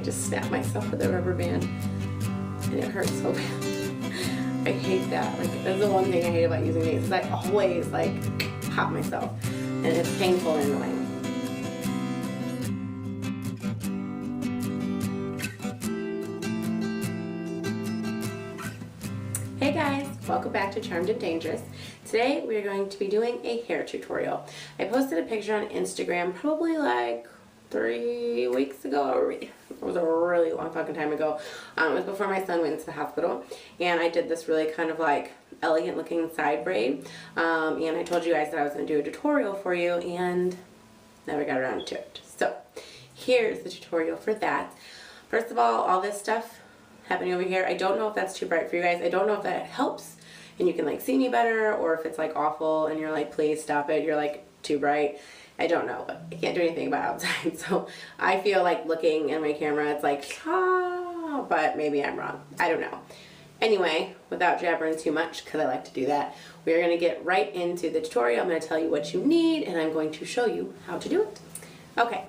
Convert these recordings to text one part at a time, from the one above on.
just snapped myself with a rubber band and it hurts so bad. I hate that. Like, that's the one thing I hate about using these is I always like pop myself and it's painful and annoying. Hey guys, welcome back to Charmed and Dangerous. Today we are going to be doing a hair tutorial. I posted a picture on Instagram probably like 3 weeks ago. It was a really long fucking time ago. It was before my son went into the hospital, and I did this really kind of like elegant looking side braid, and I told you guys that I was going to do a tutorial for you and never got around to it. So here's the tutorial for that. First of all this stuff happening over here, I don't know if that's too bright for you guys. I don't know if that helps and you can like see me better, or if it's like awful and you're like, please stop it, you're like too bright. I don't know, but I can't do anything about outside. So I feel like looking in my camera, it's like, ah, but maybe I'm wrong. I don't know. Anyway, without jabbering too much, because I like to do that, we're going to get right into the tutorial. I'm going to tell you what you need, and I'm going to show you how to do it. Okay.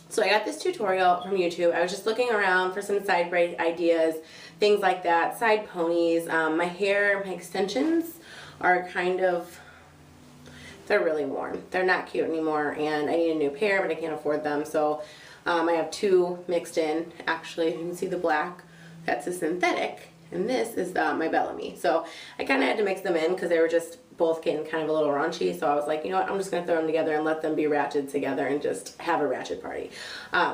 So I got this tutorial from YouTube. I was just looking around for some side braid ideas, things like that, side ponies. My hair, my extensions are kind of, they're really worn. They're not cute anymore, and I need a new pair, but I can't afford them. So I have two mixed in. Actually, you can see the black, that's a synthetic, and this is my Bellamy. So I kind of had to mix them in because they were just both getting kind of a little raunchy, so I was like, you know what, I'm just going to throw them together and let them be ratchet together and just have a ratchet party,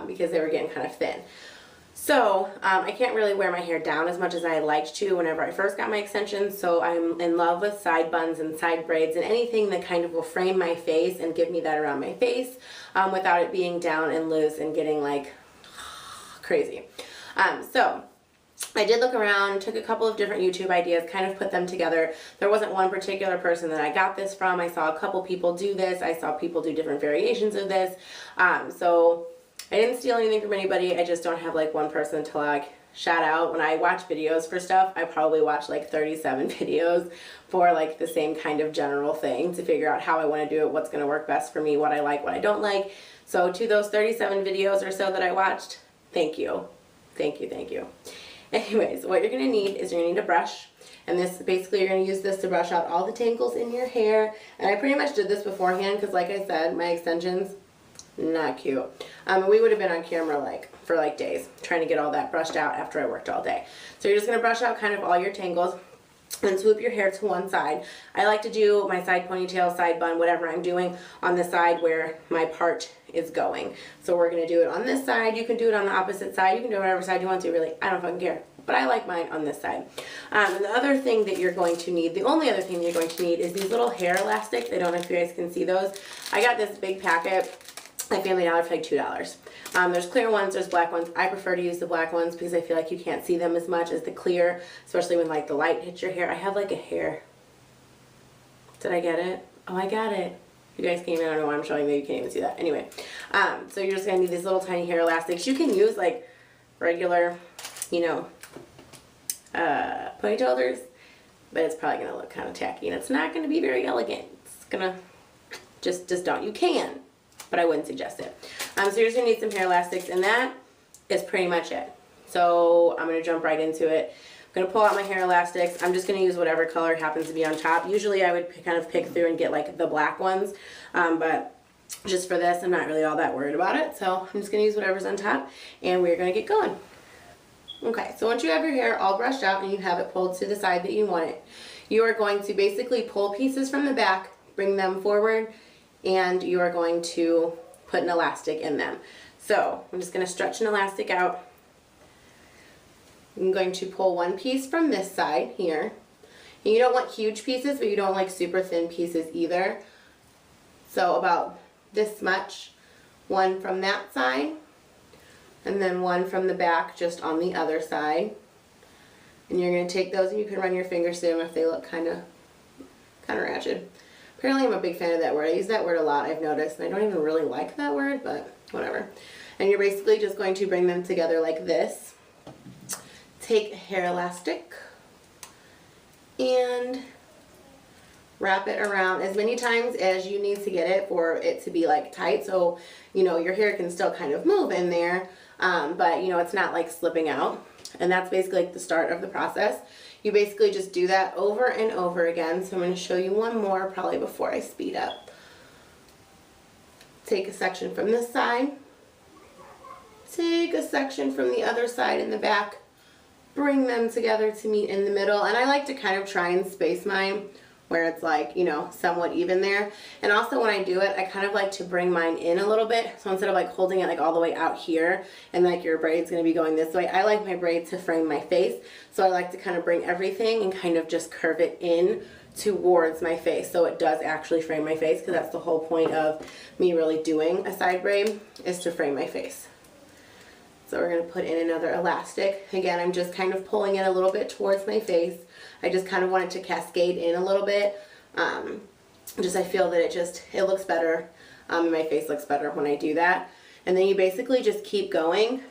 because they were getting kind of thin. So I can't really wear my hair down as much as I liked to whenever I first got my extensions, so I'm in love with side buns and side braids and anything that kind of will frame my face and give me that around my face without it being down and loose and getting like crazy. So I did look around, took a couple of different YouTube ideas, kind of put them together. There wasn't one particular person that I got this from. I saw a couple people do this. I saw people do different variations of this. So I didn't steal anything from anybody. I just don't have like one person to like shout out. When I watch videos for stuff, I probably watch like 37 videos for like the same kind of general thing to figure out how I want to do it, what's going to work best for me, what I like, what I don't like. So to those 37 videos or so that I watched, thank you. Thank you, thank you. Anyways, what you're going to need is you're going to need a brush, and this basically you're going to use this to brush out all the tangles in your hair. And I pretty much did this beforehand because like I said, my extensions, not cute. We would have been on camera like for like days trying to get all that brushed out after I worked all day. So you're just going to brush out kind of all your tangles and swoop your hair to one side. I like to do my side ponytail, side bun, whatever I'm doing on the side where my part is going. So we're going to do it on this side. You can do it on the opposite side. You can do it whatever side you want to, really. I don't fucking care. But I like mine on this side. And the other thing that you're going to need, the only other thing you're going to need is these little hair elastics. I don't know if you guys can see those. I got this big packet at Family Dollar for like $2. There's clear ones, there's black ones. I prefer to use the black ones because I feel like you can't see them as much as the clear, especially when like the light hits your hair. I have like a hair. Did I get it? Oh, I got it. You guys can't even, I don't know why I'm showing that, you can't even see that. Anyway, so you're just going to need these little tiny hair elastics. You can use like regular, you know, ponytail holders, but it's probably going to look kind of tacky and it's not going to be very elegant. It's going to, just don't. You can, but I wouldn't suggest it. So you're just going to need some hair elastics, and that is pretty much it. So I'm going to jump right into it. I'm going to pull out my hair elastics. I'm just going to use whatever color happens to be on top. Usually I would kind of pick through and get like the black ones, but just for this I'm not really all that worried about it. So I'm just going to use whatever's on top, and we're going to get going. Okay, so once you have your hair all brushed out and you have it pulled to the side that you want it, you are going to basically pull pieces from the back, bring them forward, and you are going to put an elastic in them. So I'm just going to stretch an elastic out. I'm going to pull one piece from this side here. And you don't want huge pieces, but you don't like super thin pieces either. So about this much, one from that side, and then one from the back just on the other side. And you're going to take those and you can run your fingers through them if they look kind of ratchet. Apparently I'm a big fan of that word. I use that word a lot, I've noticed, and I don't even really like that word, but whatever. And you're basically just going to bring them together like this. Take a hair elastic and wrap it around as many times as you need to get it for it to be like tight, so you know your hair can still kind of move in there, but you know it's not like slipping out. And that's basically like the start of the process. You basically just do that over and over again. So I'm going to show you one more probably before I speed up. Take a section from this side, take a section from the other side in the back, bring them together to meet in the middle. And I like to kind of try and space mine where it's like, you know, somewhat even there. And also when I do it, I kind of like to bring mine in a little bit. So instead of like holding it like all the way out here and like your braid's gonna be going this way, I like my braid to frame my face. So I like to kind of bring everything and kind of just curve it in towards my face so it does actually frame my face, because that's the whole point of me really doing a side braid, is to frame my face. So we're going to put in another elastic. Again, I'm just kind of pulling it a little bit towards my face. I just kind of want it to cascade in a little bit. I feel that it looks better, and my face looks better when I do that. And then you basically just keep going.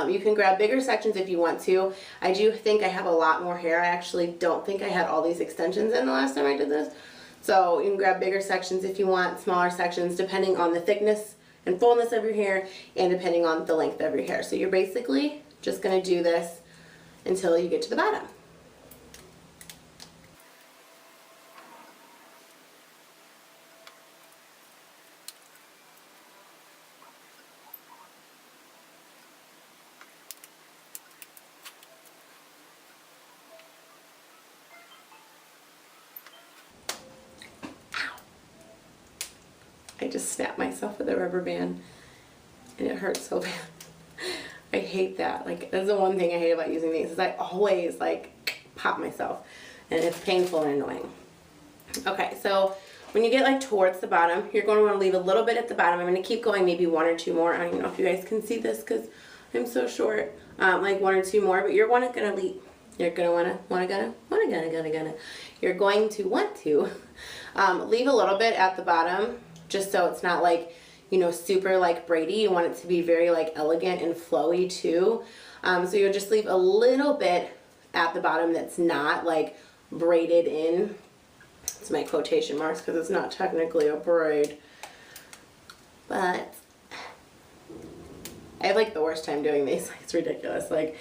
You can grab bigger sections if you want to. I do think I have a lot more hair. I actually don't think I had all these extensions in the last time I did this. So you can grab bigger sections if you want, smaller sections, depending on the thickness and fullness of your hair and depending on the length of your hair. So you're basically just going to do this until you get to the bottom. I just snapped myself with a rubber band and it hurts so bad. I hate that. Like, that's the one thing I hate about using these, is I always like pop myself and it's painful and annoying. Okay, so when you get like towards the bottom, you're going to want to leave a little bit at the bottom. I'm going to keep going, maybe one or two more. I don't even know if you guys can see this because I'm so short. Like one or two more, but you're going to leave. You're going to want to leave a little bit at the bottom, just so it's not like, you know, super like braidy. You want it to be very like elegant and flowy too. So you'll just leave a little bit at the bottom that's not like braided in. It's my quotation marks because it's not technically a braid. But I have like the worst time doing these. It's ridiculous. Like,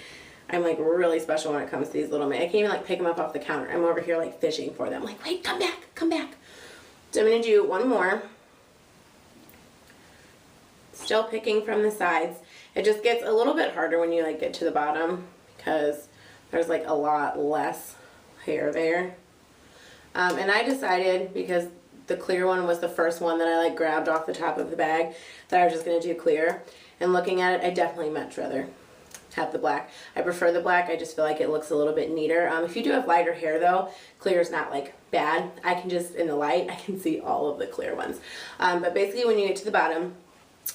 I'm like really special when it comes to these little I can't even like pick them up off the counter. I'm over here like fishing for them. Like, wait, come back, come back. So I'm going to do one more. Still picking from the sides. It just gets a little bit harder when you like get to the bottom because there's like a lot less hair there. And I decided, because the clear one was the first one that I like grabbed off the top of the bag, that I was just going to do clear. And looking at it, I definitely much rather have the black. I prefer the black. I just feel like it looks a little bit neater. If you do have lighter hair though, clear is not like bad. I can just, in the light, I can see all of the clear ones. But basically when you get to the bottom,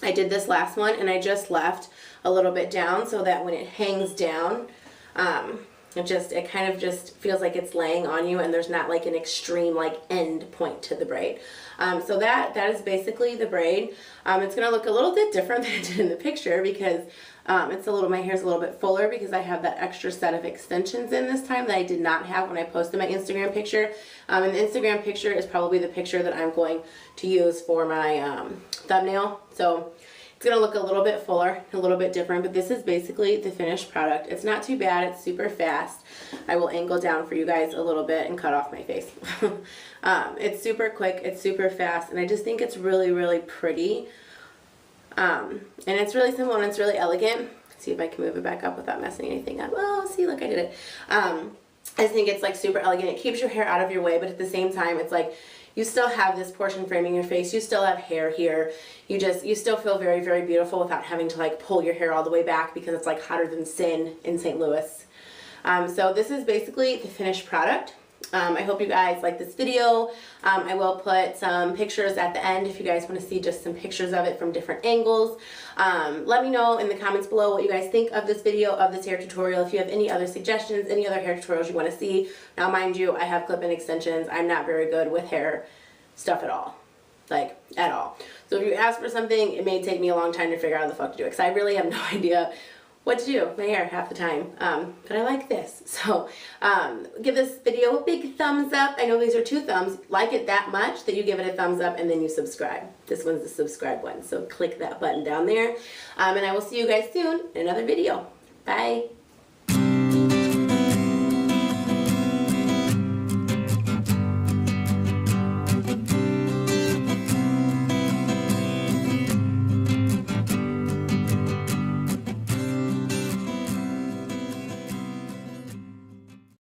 I did this last one and I just left a little bit down so that when it hangs down, it kind of just feels like it's laying on you and there's not like an extreme like end point to the braid. So that is basically the braid. It's going to look a little bit different than it did in the picture because my hair's a little bit fuller because I have that extra set of extensions in this time that I did not have when I posted my Instagram picture. And the Instagram picture is probably the picture that I'm going to use for my thumbnail. So it's going to look a little bit fuller, a little bit different, but this is basically the finished product. It's not too bad. It's super fast. I will angle down for you guys a little bit and cut off my face. It's super quick. It's super fast. And I just think it's really, really pretty. And it's really simple and it's really elegant. Let's see if I can move it back up without messing anything up. Oh, see, look, I did it. I think it's like super elegant. It keeps your hair out of your way, but at the same time, it's like you still have this portion framing your face. You still have hair here. You still feel very, very beautiful without having to like pull your hair all the way back because it's like hotter than sin in St. Louis. So this is basically the finished product. I hope you guys like this video. I will put some pictures at the end if you guys want to see just some pictures of it from different angles. Let me know in the comments below what you guys think of this video, of this hair tutorial. If you have any other suggestions, any other hair tutorials you want to see. Now mind you, I have clip-in extensions. I'm not very good with hair stuff at all. Like, at all. So if you ask for something, it may take me a long time to figure out how the fuck to do it because I really have no idea what to do. My hair half the time. But I like this. So give this video a big thumbs up. I know these are 2 thumbs. Like it that much that you give it a thumbs up and then you subscribe. This one's the subscribe one. So click that button down there. And I will see you guys soon in another video. Bye.